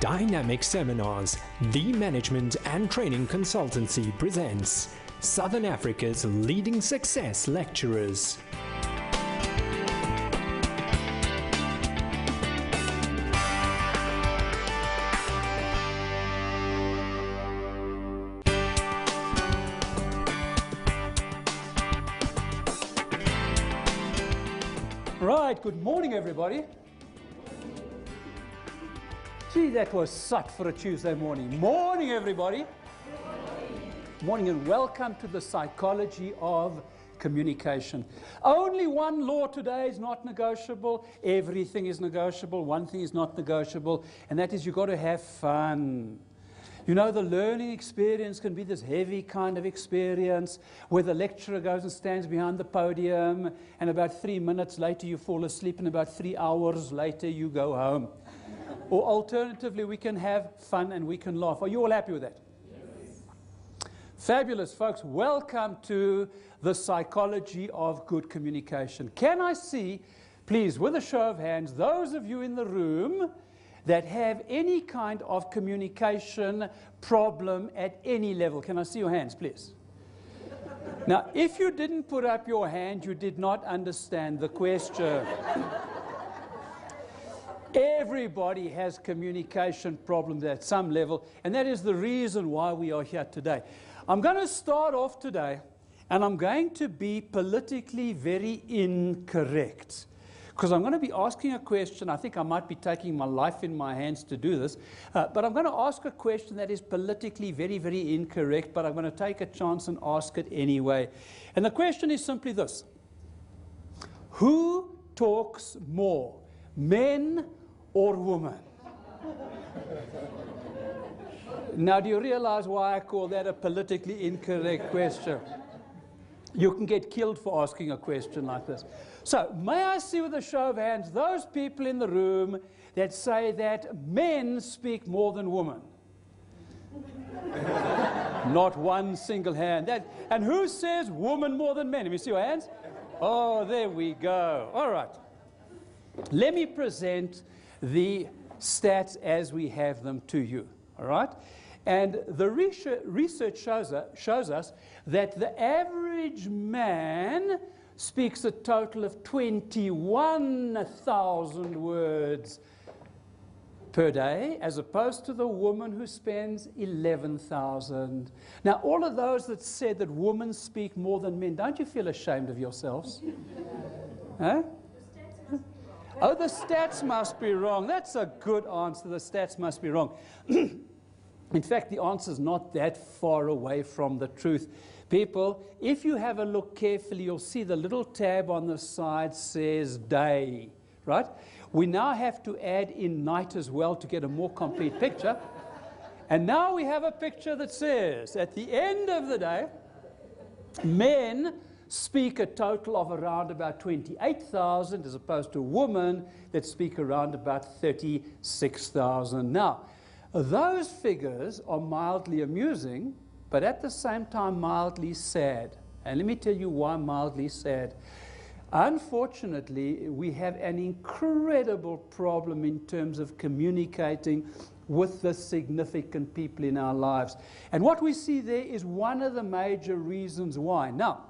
Dynamic Seminars, the management and training consultancy presents Southern Africa's leading success lecturers. Right, good morning everybody. Gee, that was such for a Tuesday morning. Morning everybody. Morning and welcome to the psychology of communication. Only one law today is not negotiable. Everything is negotiable. One thing is not negotiable, and that is you've got to have fun. You know, the learning experience can be this heavy kind of experience where the lecturer goes and stands behind the podium and about 3 minutes later you fall asleep and about 3 hours later you go home. Or alternatively, we can have fun and we can laugh. Are you all happy with that? Yes. Fabulous, folks. Welcome to the psychology of good communication. Can I see, please, with a show of hands, those of you in the room that have any kind of communication problem at any level? Can I see your hands, please? Now, if you didn't put up your hand, you did not understand the question. Everybody has communication problems at some level, and that is the reason why we are here today. I'm going to start off today, and I'm going to be politically very incorrect. Because I'm going to be asking a question. I think I might be taking my life in my hands to do this. But I'm going to ask a question that is politically very, very incorrect, but I'm going to take a chance and ask it anyway. And the question is simply this. Who talks more, men or women? Now, do you realize why I call that a politically incorrect question? You can get killed for asking a question like this. So, may I see with a show of hands those people in the room that say that men speak more than women? Not one single hand. And who says women more than men? Let me see your hands. Oh, there we go. All right. Let me present the stats as we have them to you. All right? And the research shows us that the average man speaks a total of 21,000 words per day, as opposed to the woman who spends 11,000. Now, all of those that said that women speak more than men, don't you feel ashamed of yourselves? Huh? Oh, the stats must be wrong. That's a good answer. The stats must be wrong. In fact, the answer is not that far away from the truth. People, if you have a look carefully, you'll see the little tab on the side says day, right? We now have to add in night as well to get a more complete picture. And now we have a picture that says, at the end of the day, men speak a total of around about 28,000 as opposed to women that speak around about 36,000. Now, those figures are mildly amusing, but at the same time mildly sad. And let me tell you why mildly sad. Unfortunately, we have an incredible problem in terms of communicating with the significant people in our lives. And what we see there is one of the major reasons why. Now,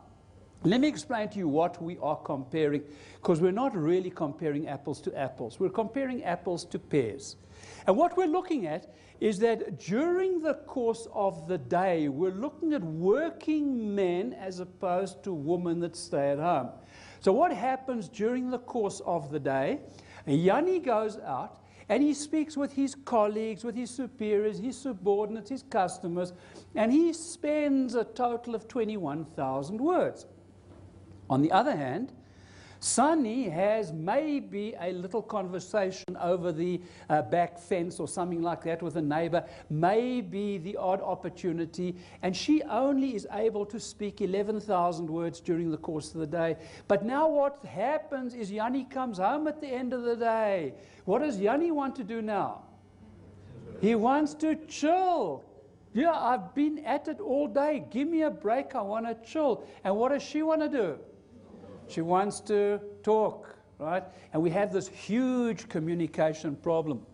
let me explain to you what we are comparing, because we're not really comparing apples to apples. We're comparing apples to pears. And what we're looking at is that during the course of the day, we're looking at working men as opposed to women that stay at home. So what happens during the course of the day? Yanni goes out and he speaks with his colleagues, with his superiors, his subordinates, his customers, and he spends a total of 21,000 words. On the other hand, Sunny has maybe a little conversation over the back fence or something like that with a neighbor, maybe the odd opportunity, and she only is able to speak 11,000 words during the course of the day. But now what happens is Yanni comes home at the end of the day. What does Yanni want to do now? He wants to chill. Yeah, I've been at it all day. Give me a break. I want to chill. And what does she want to do? She wants to talk, right? And we have this huge communication problem.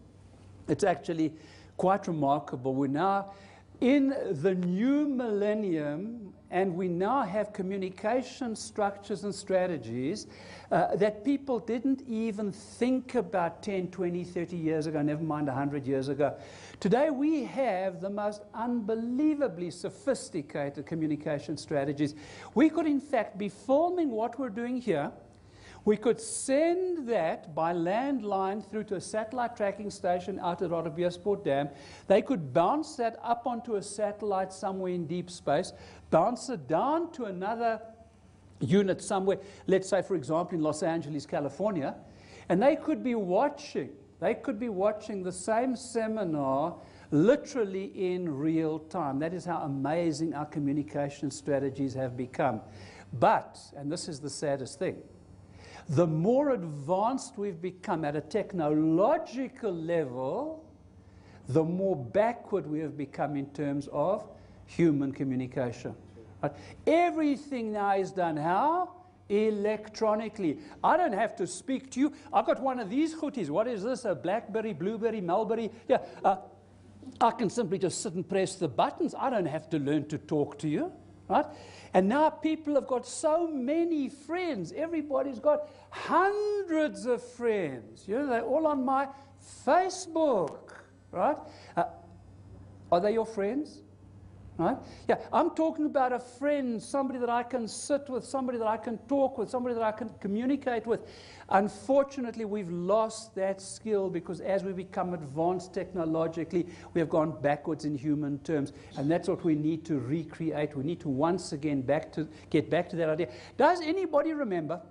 It's actually quite remarkable. We're now in the new millennium, and we now have communication structures and strategies that people didn't even think about 10, 20, 30 years ago, never mind 100 years ago. Today we have the most unbelievably sophisticated communication strategies. We could in fact be filming what we're doing here. We could send that by landline through to a satellite tracking station out at Rotterdam Dam. They could bounce that up onto a satellite somewhere in deep space, bounce it down to another unit somewhere, let's say, for example, in Los Angeles, California, and they could be watching the same seminar literally in real time. That is how amazing our communication strategies have become. But, and this is the saddest thing, the more advanced we've become at a technological level, the more backward we have become in terms of human communication. Right? Everything now is done how? Electronically. I don't have to speak to you. I've got one of these goodies. What is this? A blackberry, blueberry, mulberry? Yeah. I can simply just sit and press the buttons. I don't have to learn to talk to you. Right? And now people have got so many friends. Everybody's got hundreds of friends. You know, they're all on my Facebook. Right? Are they your friends? Right? Yeah, I'm talking about a friend, somebody that I can sit with, somebody that I can talk with, somebody that I can communicate with. Unfortunately, we've lost that skill because as we become advanced technologically, we have gone backwards in human terms. And that's what we need to recreate. We need to once again get back to that idea. Does anybody remember